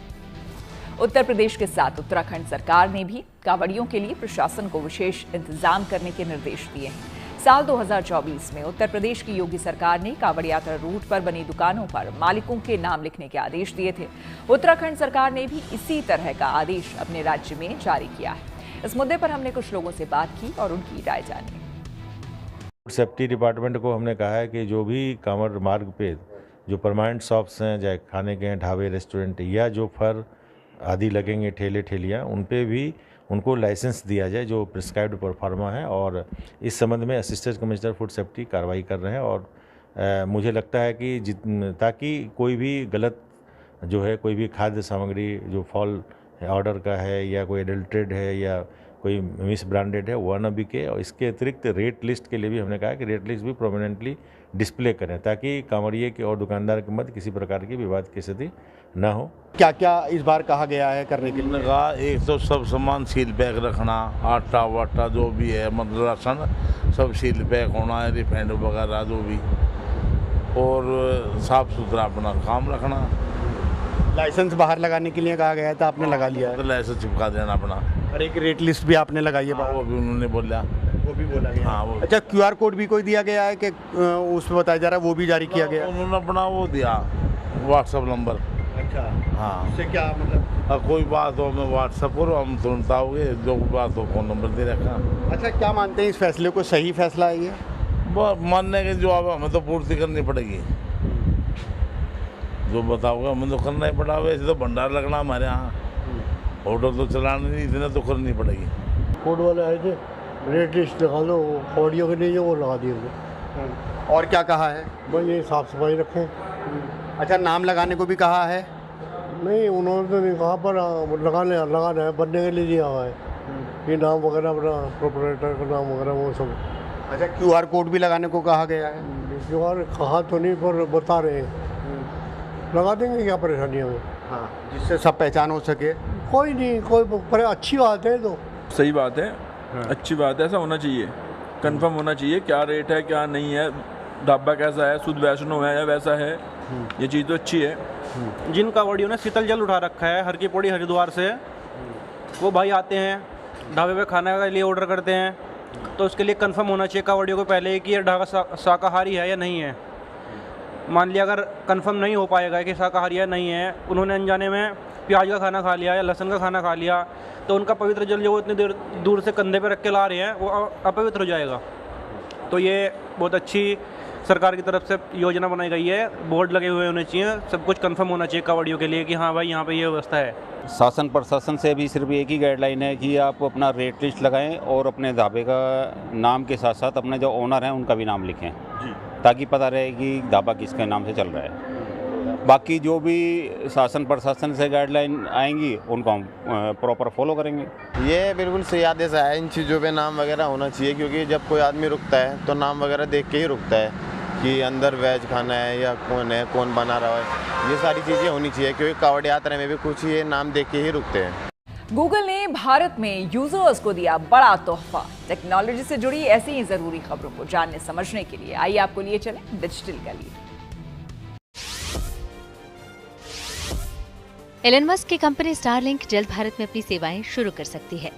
उत्तर प्रदेश के साथ उत्तराखंड सरकार ने भी कांवड़ियों के लिए प्रशासन को विशेष इंतजाम करने के निर्देश दिए हैं। साल 2024 में उत्तर प्रदेश की योगी सरकार ने कांवड़ यात्रा रूट पर बनी दुकानों पर मालिकों के नाम लिखने के आदेश दिए थे। उत्तराखंड सरकार ने भी इसी तरह का आदेश अपने राज्य में जारी किया है। इस मुद्दे पर हमने कुछ लोगों से बात की और उनकी राय जानी। फूड सेफ्टी डिपार्टमेंट को हमने कहा है कि जो भी कांवड़ मार्ग पे जो परमानेंट शॉप्स हैं, चाहे खाने के हैं, ढाबे, रेस्टोरेंट या जो फर आदि लगेंगे, ठेले ठेलियाँ, उन पे भी उनको लाइसेंस दिया जाए जो प्रिस्क्राइब्ड परफॉर्मा है। और इस संबंध में असिस्टेंट कमिश्नर फूड सेफ्टी कार्रवाई कर रहे हैं। और मुझे लगता है कि ताकि कोई भी गलत जो है, कोई भी खाद्य सामग्री जो फॉल ऑर्डर का है या कोई एडल्ट्रेड है या कोई मिस ब्रांडेड है, वह न बिके। और इसके अतिरिक्त रेट लिस्ट के लिए भी हमने कहा कि रेट लिस्ट भी प्रोमिनेंटली डिस्प्ले करें ताकि कांवड़िए के और दुकानदार के मध्य किसी प्रकार की विवाद की स्थिति न हो। क्या क्या इस बार कहा गया है करने के लिए? कहा एक तो सब सामान सील पैक रखना, आटा वाटा जो भी है, मतलब राशन सब सील पैक होना है, रिफाइंड वगैरह जो भी, और साफ सुथरा अपना काम रखना। लाइसेंस बाहर लगाने के लिए कहा गया था, आपने लगा लिया है? तो लाइसेंस चिपका देना अपना। और एक रेट लिस्ट भी आपने लगाई है? वो भी उन्होंने बोला, वो भी बोला गया। हाँ, वो। अच्छा, QR कोड भी कोई दिया गया है कि उसमें बताया जा रहा है, वो भी जारी किया गया? उन्होंने अपना वो दिया व्हाट्सएप नंबर। अच्छा, हाँ। उससे क्या मतलब? कोई बात हो मैं व्हाट्सएप करो, हम तुरंत आओगे, जो बात हो फोन नंबर दे रखा। अच्छा, क्या मानते हैं इस फैसले को सही फैसला है ये? वो मानने के जवाब हमें तो पूर्ति करनी पड़ेगी। जो बताओगे हमें तो करना ही पड़ा। वैसे तो भंडार लगना हमारे यहाँ, ऑर्डर तो चलाना नहीं, इतने तो करनी पड़ेगी। कोड वाले आए थे, रेट लिस्ट लगा लो, ऑडियो के नहीं है वो लगा दिए। और क्या कहा है? भाई ये साफ सफाई रखें। अच्छा, नाम लगाने को भी कहा है? नहीं, उन्होंने तो नहीं कहा, पर लगाना है, बनने के लिए दिया हुआ है ये नाम वगैरह, अपना प्रोपराइटर का नाम वगैरह वो सब। अच्छा, QR कोड भी लगाने को कहा गया है? QR कहा तो नहीं, पर बता रहे हैं लगा देंगे, क्या परेशानी है? हाँ, जिससे सब पहचान हो सके। कोई नहीं, कोई अच्छी बात है। तो सही बात है, अच्छी बात है, ऐसा होना चाहिए, कंफर्म होना चाहिए क्या रेट है क्या नहीं है, ढाबा कैसा है, शुद्ध वैष्णो है या वैसा है, ये चीज़ तो अच्छी है। जिन कावड़ियों ने शीतल जल उठा रखा है हर की पौड़ी हरिद्वार से, वो भाई आते हैं ढाबे पे खाने के लिए ऑर्डर करते हैं, तो उसके लिए कंफर्म होना चाहिए कावड़ियों को पहले कि ये ढाबा शाकाहारी है या नहीं है। मान लिया अगर कंफर्म नहीं हो पाएगा कि शाकाहारी है नहीं है, उन्होंने अनजाने में प्याज का खाना खा लिया या लहसुन का खाना खा लिया, तो उनका पवित्र जल जो वो इतनी देर दूर से कंधे पे रख के ला रहे हैं वो अपवित्र हो जाएगा। तो ये बहुत अच्छी सरकार की तरफ से योजना बनाई गई है, बोर्ड लगे हुए होने चाहिए, सब कुछ कंफर्म होना चाहिए कावड़ियों के लिए कि हाँ भाई यहाँ पे ये व्यवस्था है। शासन प्रशासन से भी सिर्फ एक ही गाइडलाइन है कि आप अपना रेट लिस्ट लगाएं और अपने ढाबे का नाम के साथ साथ अपने जो ओनर हैं उनका भी नाम लिखें जी, ताकि पता रहे कि ढाबा किसके नाम से चल रहा है। बाकी जो भी शासन प्रशासन से गाइडलाइन आएंगी उनको हम प्रॉपर फॉलो करेंगे। ये बिल्कुल सही आदेश है, इन चीज़ों पे नाम वगैरह होना चाहिए, क्योंकि जब कोई आदमी रुकता है तो नाम वगैरह देख के ही रुकता है कि अंदर वेज खाना है या कौन बना रहा है, ये सारी चीज़ें होनी चाहिए, क्योंकि कावड़ यात्रा में भी कुछ ये नाम देख के ही रुकते हैं। गूगल ने भारत में यूजर्स को दिया बड़ा तोहफा। टेक्नोलॉजी से जुड़ी ऐसी ही जरूरी खबरों को जानने समझने के लिए आइए आपको लिए चलें डिजिटल गली। एलन मस्क की कंपनी स्टारलिंक जल्द भारत में अपनी सेवाएं शुरू कर सकती है।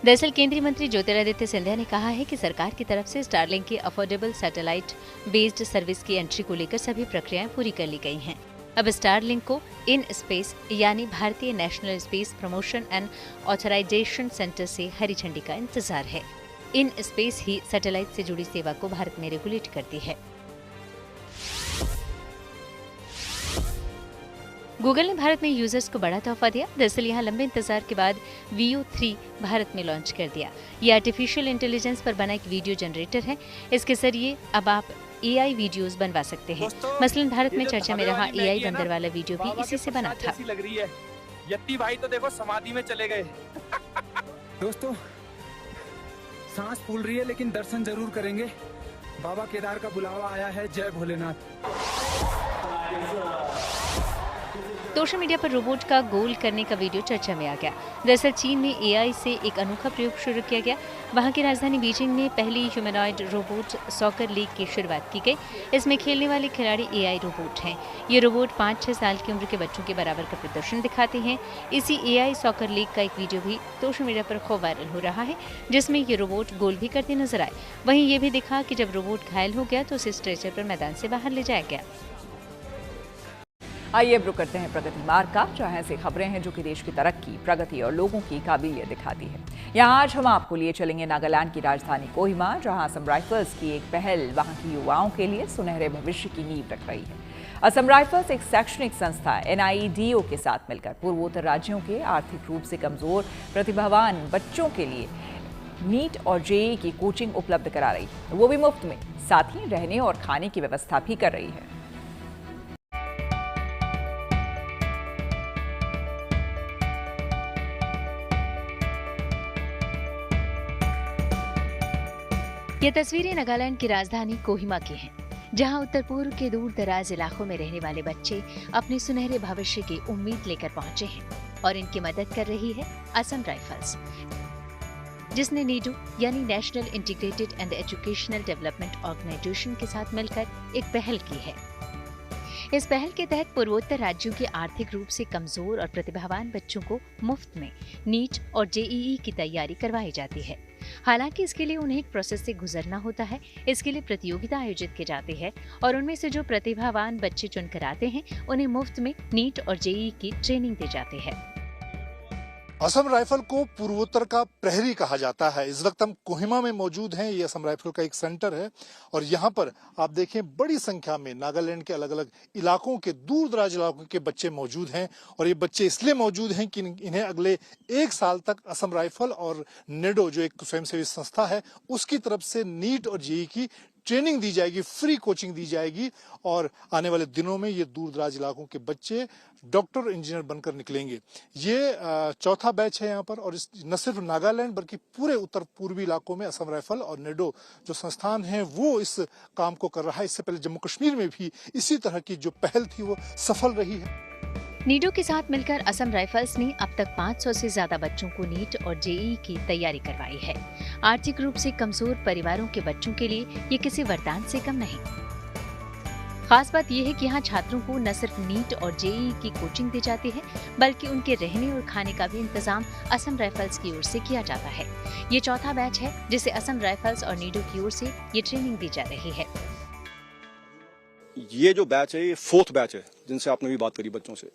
दरअसल केंद्रीय मंत्री ज्योतिरादित्य सिंधिया ने कहा है कि सरकार की तरफ से स्टारलिंक की अफोर्डेबल सैटेलाइट बेस्ड सर्विस की एंट्री को लेकर सभी प्रक्रियाएं पूरी कर ली गई हैं। अब स्टारलिंक को इन स्पेस यानी भारतीय national space promotion and authorization centre से हरी झंडी का इंतजार है। इन स्पेस ही सैटेलाइट से जुड़ी सेवा को भारत में रेगुलेट करती है। गूगल ने भारत में यूजर्स को बड़ा तोहफा दिया। दरअसल यहाँ लंबे इंतजार के बाद Veo 3 भारत में लॉन्च कर दिया। ये आर्टिफिशियल इंटेलिजेंस पर बना एक वीडियो जनरेटर है। इसके जरिए अब आप AI वीडियोस बनवा सकते हैं। मसलन भारत में चर्चा में रहा AI बंदर वाला वीडियो भी इसी से बना था। लग रही है। यत्ती भाई तो देखो समाधि में चले गए। दोस्तों, सांस फूल रही है लेकिन दर्शन जरूर करेंगे। बाबा केदार का बुलावा आया है। जय भोलेनाथ। सोशल मीडिया पर रोबोट का गोल करने का वीडियो चर्चा में आ गया। दरअसल चीन में AI से एक अनोखा प्रयोग शुरू किया गया। वहां की राजधानी बीजिंग में पहली ह्यूमनॉइड रोबोट सॉकर लीग की शुरुआत की गई। इसमें खेलने वाले खिलाड़ी AI रोबोट हैं। ये रोबोट 5-6 साल की उम्र के बच्चों के बराबर का प्रदर्शन दिखाते हैं। इसी AI सॉकर लीग का एक वीडियो भी सोशल मीडिया पर खूब वायरल हो रहा है, जिसमें ये रोबोट गोल भी करते नजर आए। वहीं ये भी दिखा कि जब रोबोट घायल हो गया तो उसे स्ट्रेचर पर मैदान से बाहर ले जाया गया। आइए अब रुक करते हैं प्रगति मार्ग का, जहां ऐसी खबरें हैं जो कि देश की तरक्की, प्रगति और लोगों की काबिलियत दिखाती है। यहाँ आज हम आपको लिए चलेंगे नागालैंड की राजधानी कोहिमा, जहां असम राइफल्स की एक पहल वहां की युवाओं के लिए सुनहरे भविष्य की नींव रख रही है। असम राइफल्स एक शैक्षणिक संस्था NIDO के साथ मिलकर पूर्वोत्तर राज्यों के आर्थिक रूप से कमजोर प्रतिभावान बच्चों के लिए नीट और JEE की कोचिंग उपलब्ध करा रही है, वो भी मुफ्त में। साथ ही रहने और खाने की व्यवस्था भी कर रही है। ये तस्वीरें नागालैंड की राजधानी कोहिमा की हैं, जहां उत्तर पूर्व के दूर दराज इलाकों में रहने वाले बच्चे अपने सुनहरे भविष्य की उम्मीद लेकर पहुंचे हैं। और इनकी मदद कर रही है असम राइफल्स, जिसने NIDO यानी national integrated and educational development organization के साथ मिलकर एक पहल की है। इस पहल के तहत पूर्वोत्तर राज्यों के आर्थिक रूप से कमजोर और प्रतिभावान बच्चों को मुफ्त में नीट और JEE की तैयारी करवाई जाती है। हालांकि इसके लिए उन्हें एक प्रोसेस से गुजरना होता है। इसके लिए प्रतियोगिता आयोजित की जाती है और उनमें से जो प्रतिभावान बच्चे चुनकर आते हैं उन्हें मुफ्त में नीट और JEE की ट्रेनिंग दी जाती है। असम राइफल को पूर्वोत्तर का प्रहरी कहा जाता है। इस वक्त हम कोहिमा में मौजूद हैं। ये असम राइफल का एक सेंटर है और यहाँ पर आप देखें बड़ी संख्या में नागालैंड के अलग अलग इलाकों के, दूर दराज इलाकों के बच्चे मौजूद हैं। और ये बच्चे इसलिए मौजूद हैं कि इन्हें अगले 1 साल तक असम राइफल और NIDO जो एक स्वयंसेवी संस्था है उसकी तरफ से नीट और JEE की ट्रेनिंग दी जाएगी, फ्री कोचिंग दी जाएगी और आने वाले दिनों में ये दूर दराज इलाकों के बच्चे डॉक्टर इंजीनियर बनकर निकलेंगे। ये चौथा बैच है यहाँ पर और न सिर्फ नागालैंड बल्कि पूरे उत्तर पूर्वी इलाकों में असम राइफल और नेडो जो संस्थान है वो इस काम को कर रहा है। इससे पहले जम्मू कश्मीर में भी इसी तरह की जो पहल थी वो सफल रही है। नीडो के साथ मिलकर असम राइफल्स ने अब तक 500 से ज्यादा बच्चों को नीट और जेईई की तैयारी करवाई है। आर्थिक रूप से कमजोर परिवारों के बच्चों के लिए ये किसी वरदान से कम नहीं। खास बात यह है कि यहाँ छात्रों को न सिर्फ नीट और जेईई की कोचिंग दी जाती है बल्कि उनके रहने और खाने का भी इंतजाम असम राइफल्स की ओर से किया जाता है। ये चौथा बैच है जिसे असम राइफल्स और नीडो की ओर से ये ट्रेनिंग दी जा रही है। ये जो बैच है ये 4th बैच है जिनसे आपने भी बात करी बच्चों से।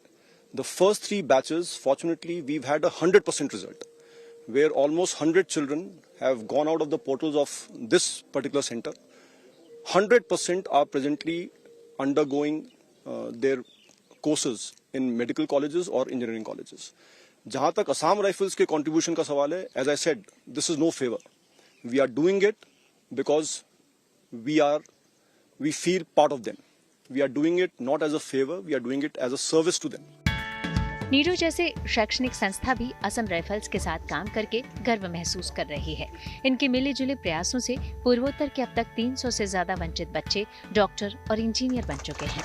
The first 3 batches, fortunately, we've had a 100% result, where almost 100 children have gone out of the portals of this particular center. 100% are presently undergoing their courses in medical colleges or engineering colleges. जहाँ तक असम राइफल्स के contribution का सवाल है, as I said, this is no favor. We are doing it because we feel part of them. We are doing it not as a favor, we are doing it as a service to them. Nido जैसे शैक्षणिक संस्था भी असम राइफल्स के साथ काम करके गर्व महसूस कर रही है। इनके मिले जुले प्रयासों से पूर्वोत्तर के अब तक 300 से ज्यादा वंचित बच्चे डॉक्टर और इंजीनियर बन चुके हैं।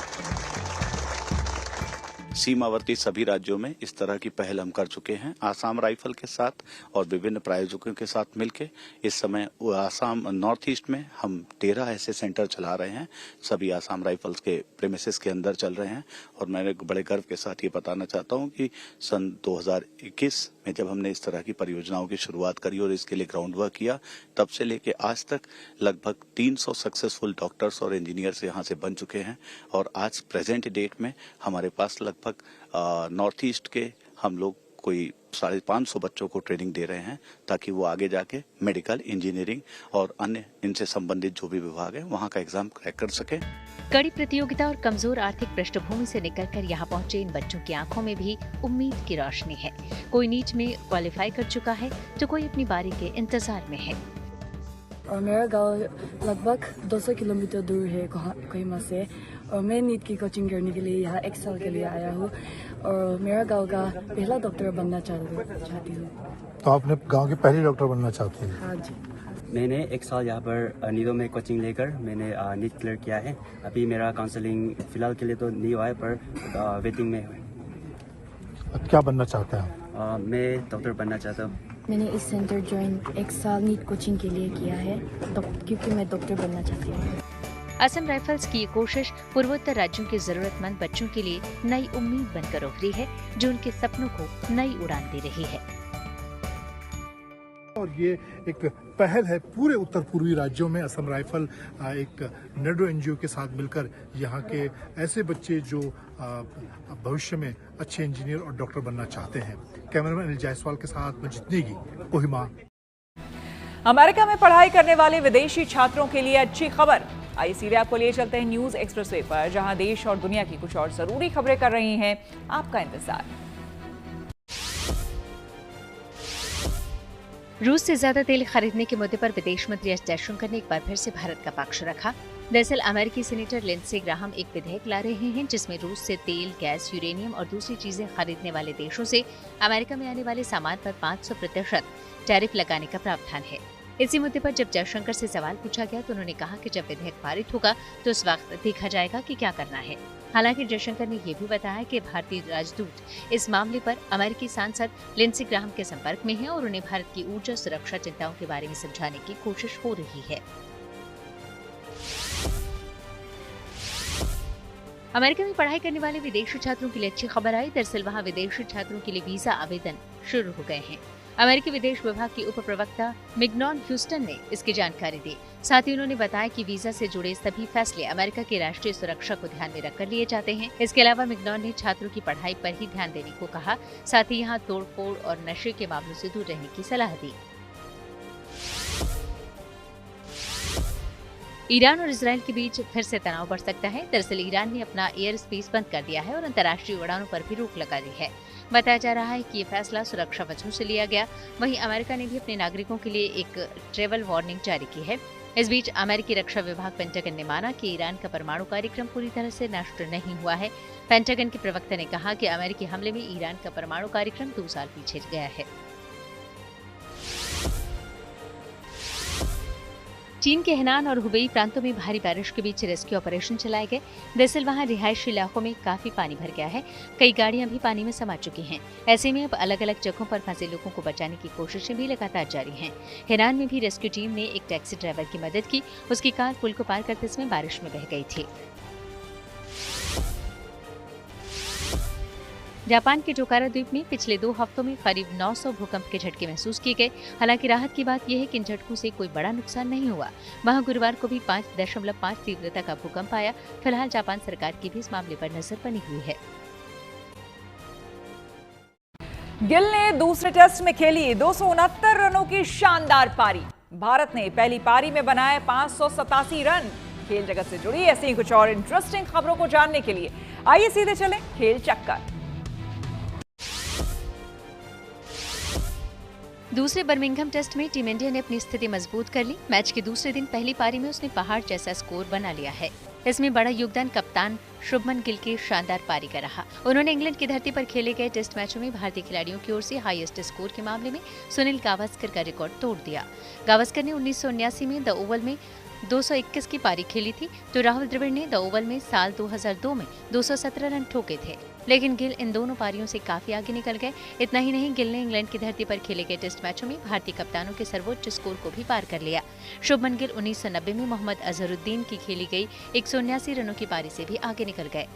सीमावर्ती सभी राज्यों में इस तरह की पहल हम कर चुके हैं आसाम राइफल के साथ और विभिन्न प्रायोजकों के साथ मिलकर। इस समय आसाम नॉर्थ ईस्ट में हम 13 ऐसे सेंटर चला रहे हैं, सभी आसाम राइफल्स के प्रेमिसेस के अंदर चल रहे हैं। और मैं बड़े गर्व के साथ ये बताना चाहता हूं कि सन 2021 में जब हमने इस तरह की परियोजनाओं की शुरुआत करी और इसके लिए ग्राउंड वर्क किया, तब से लेके आज तक लगभग 300 सक्सेसफुल डॉक्टर्स और इंजीनियर्स यहाँ से बन चुके हैं। और आज प्रेजेंट डेट में हमारे पास लगभग नॉर्थ ईस्ट के हम लोग कोई 550 बच्चों को ट्रेनिंग दे रहे हैं ताकि वो आगे जाके मेडिकल, इंजीनियरिंग और अन्य इनसे संबंधित जो भी विभाग है वहाँ का एग्जाम क्रैक कर सके। कड़ी प्रतियोगिता और कमजोर आर्थिक पृष्ठभूमि से निकलकर यहाँ पहुँचे इन बच्चों की आंखों में भी उम्मीद की रोशनी है। कोई नीट में क्वालिफाई कर चुका है तो कोई अपनी बारी के इंतजार में है। और मेरा गांव लगभग 200 किलोमीटर दूर है कोहिमा से और मैं नीट की कोचिंग करने के लिए यहाँ 1 साल के लिए आया हूँ और मेरा गांव का पहला डॉक्टर बनना चाहती हूँ। तो आपने गांव की पहली डॉक्टर बनना चाहती हैं? हाँ जी। मैंने 1 साल यहाँ पर नीडो में कोचिंग लेकर मैंने नीट क्लियर किया है। अभी मेरा काउंसलिंग फिलहाल के लिए तो नहीं हुआ है पर वेटिंग में है। क्या बनना चाहते हैं? मैं डॉक्टर बनना चाहता हूँ। मैंने इस सेंटर ज्वाइन 1 साल नीट कोचिंग के लिए किया है क्योंकि मैं डॉक्टर बनना चाहती हूँ। असम राइफल्स की ये कोशिश पूर्वोत्तर राज्यों के जरूरतमंद बच्चों के लिए नई उम्मीद बनकर उभरी है जो उनके सपनों को नई उड़ान दे रही है। और ये एक पहल है पूरे उत्तर पूर्वी राज्यों में। असम राइफल एक नेडो एनजीओ के साथ मिलकर यहाँ के ऐसे बच्चे जो भविष्य में अच्छे इंजीनियर और डॉक्टर बनना चाहते हैं। कैमरामैन अनिल जायसवाल के साथ मजीद नेगी, कोहिमा। अमेरिका में पढ़ाई करने वाले विदेशी छात्रों के लिए अच्छी खबर। आइए सीधे आपको लिए चलते हैं न्यूज एक्सप्रेसवे पर, जहां देश और दुनिया की कुछ और जरूरी खबरें कर रही हैं आपका इंतजार। रूस से ज्यादा तेल खरीदने के मुद्दे पर विदेश मंत्री एस जयशंकर ने एक बार फिर से भारत का पक्ष रखा। दरअसल अमेरिकी सीनेटर लिंडसे ग्राहम एक विधेयक ला रहे हैं जिसमें रूस से तेल, गैस, यूरेनियम और दूसरी चीजें खरीदने वाले देशों से अमेरिका में आने वाले सामान पर 500% टैरिफ लगाने का प्रावधान है। इसी मुद्दे पर जब जयशंकर से सवाल पूछा गया तो उन्होंने कहा कि जब विधेयक पारित होगा तो उस वक्त देखा जाएगा कि क्या करना है। हालांकि जयशंकर ने यह भी बताया कि भारतीय राजदूत इस मामले पर अमेरिकी सांसद लिंडसे ग्राहम के संपर्क में हैं और उन्हें भारत की ऊर्जा सुरक्षा चिंताओं के बारे में समझाने की कोशिश हो रही है। अमेरिका में पढ़ाई करने वाले विदेशी छात्रों के लिए अच्छी खबर आई। दरअसल वहां विदेशी छात्रों के लिए वीजा आवेदन शुरू हो गए हैं। अमेरिकी विदेश विभाग के उप प्रवक्ता मिग्नॉन ह्यूस्टन ने इसकी जानकारी दी। साथ ही उन्होंने बताया कि वीजा से जुड़े सभी फैसले अमेरिका की राष्ट्रीय सुरक्षा को ध्यान में रखकर लिए जाते हैं। इसके अलावा मिग्नॉन ने छात्रों की पढ़ाई पर ही ध्यान देने को कहा। साथ ही यहाँ तोड़फोड़ और नशे के मामलों से दूर रहने की सलाह दी। ईरान और इजरायल के बीच फिर से तनाव बढ़ सकता है। दरअसल ईरान ने अपना एयर स्पेस बंद कर दिया है और अंतर्राष्ट्रीय उड़ानों पर भी रोक लगा दी है। बताया जा रहा है कि ये फैसला सुरक्षा वजहों से लिया गया। वहीं अमेरिका ने भी अपने नागरिकों के लिए एक ट्रैवल वार्निंग जारी की है। इस बीच अमेरिकी रक्षा विभाग पेंटागन ने माना कि ईरान का परमाणु कार्यक्रम पूरी तरह से नष्ट नहीं हुआ है। पेंटागन के प्रवक्ता ने कहा कि अमेरिकी हमले में ईरान का परमाणु कार्यक्रम 2 साल पीछे गया है। चीन के हेनान और हुबेई प्रांतों में भारी बारिश के बीच रेस्क्यू ऑपरेशन चलाए गए। दरअसल वहां रिहायशी इलाकों में काफी पानी भर गया है। कई गाड़ियां भी पानी में समा चुकी हैं। ऐसे में अब अलग अलग जगहों पर फंसे लोगों को बचाने की कोशिशें भी लगातार जारी हैं। हेनान में भी रेस्क्यू टीम ने एक टैक्सी ड्राइवर की मदद की। उसकी कार पुल को पार करते समय बारिश में बह गई थी। जापान के जोकारा द्वीप में पिछले 2 हफ्तों में करीब 900 भूकंप के झटके महसूस किए गए। हालांकि राहत की बात यह है कि इन झटकों से कोई बड़ा नुकसान नहीं हुआ। वहां गुरुवार को भी 5.5 तीव्रता का भूकंप आया। फिलहाल जापान सरकार की भी इस मामले पर नजर बनी हुई है। गिल ने दूसरे टेस्ट में खेली 269 रनों की शानदार पारी। भारत ने पहली पारी में बनाए 587 रन। खेल जगत से जुड़ी ऐसी ही कुछ और इंटरेस्टिंग खबरों को जानने के लिए आइए सीधे चलें खेल चक्कर। दूसरे बर्मिंघम टेस्ट में टीम इंडिया ने अपनी स्थिति मजबूत कर ली। मैच के दूसरे दिन पहली पारी में उसने पहाड़ जैसा स्कोर बना लिया है। इसमें बड़ा योगदान कप्तान शुभमन गिल की शानदार पारी का रहा। उन्होंने इंग्लैंड की धरती पर खेले गए टेस्ट मैचों में भारतीय खिलाड़ियों की ओर से हाईएस्ट स्कोर के मामले में सुनील गावस्कर का रिकॉर्ड तोड़ दिया। गावस्कर ने 1979 में द ओवल में 221 की पारी खेली थी, तो राहुल द्रविड़ ने द ओवल में साल 2002 में 217 रन ठोके थे। लेकिन गिल इन दोनों पारियों से काफी आगे निकल गए। इतना ही नहीं, गिल ने इंग्लैंड की धरती पर खेले गए टेस्ट मैचों में भारतीय कप्तानों के सर्वोच्च स्कोर को भी पार कर लिया। शुभमन गिल 1990 में मोहम्मद अजहरुद्दीन की खेली गई 179 रनों की पारी से भी आगे निकल गए।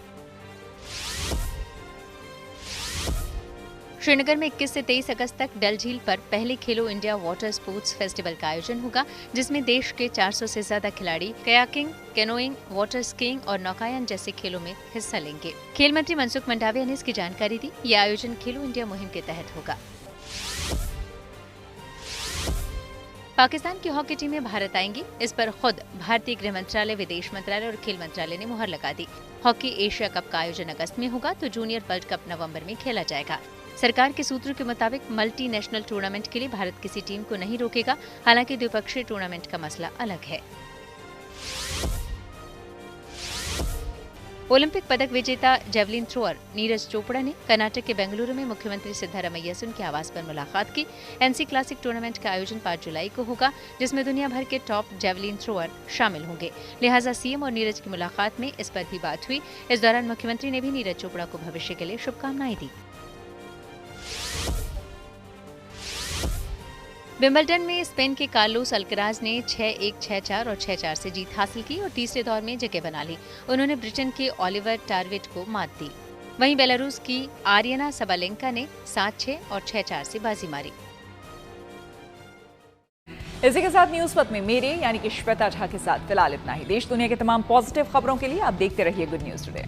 श्रीनगर में 21 से 23 अगस्त तक डल झील पर पहले खेलो इंडिया वाटर स्पोर्ट्स फेस्टिवल का आयोजन होगा, जिसमें देश के 400 से ज्यादा खिलाड़ी कयाकिंग, कैनोइंग, वाटर स्कीइंग और नौकायन जैसे खेलों में हिस्सा लेंगे। खेल मंत्री मनसुख मंडाविया ने इसकी जानकारी दी। यह आयोजन खेलो इंडिया मुहिम के तहत होगा। पाकिस्तान की हॉकी टीमें भारत आएंगी, इस पर खुद भारतीय गृह मंत्रालय, विदेश मंत्रालय और खेल मंत्रालय ने मुहर लगा दी। हॉकी एशिया कप का आयोजन अगस्त में होगा, तो जूनियर वर्ल्ड कप नवंबर में खेला जाएगा। सरकार के सूत्रों के मुताबिक मल्टी नेशनल टूर्नामेंट के लिए भारत किसी टीम को नहीं रोकेगा। हालांकि द्विपक्षीय टूर्नामेंट का मसला अलग है। ओलंपिक पदक विजेता जेवलिन थ्रोअर नीरज चोपड़ा ने कर्नाटक के बेंगलुरु में मुख्यमंत्री सिद्धारमैया से उनके आवास पर मुलाकात की। एनसी क्लासिक टूर्नामेंट का आयोजन 5 जुलाई को होगा, जिसमें दुनिया भर के टॉप जेवलिन थ्रोअर शामिल होंगे। लिहाजा सीएम और नीरज की मुलाकात में इस पर भी बात हुई। इस दौरान मुख्यमंत्री ने भी नीरज चोपड़ा को भविष्य के लिए शुभकामनाएं दी। विंबलडन में स्पेन के कार्लोस अल्कराज ने 6-1, 6-4 और 6-4 से जीत हासिल की और तीसरे दौर में जगह बना ली। उन्होंने ब्रिटेन के ओलिवर टारविट को मात दी। वहीं बेलारूस की आर्यना सबालेंका ने 7-6 और 6-4 से बाजी मारी। इसी के साथ न्यूज पथ में मेरे यानी कि श्वेता झा के साथ फिलहाल इतना ही। देश दुनिया के तमाम पॉजिटिव खबरों के लिए आप देखते रहिए गुड न्यूज टुडे।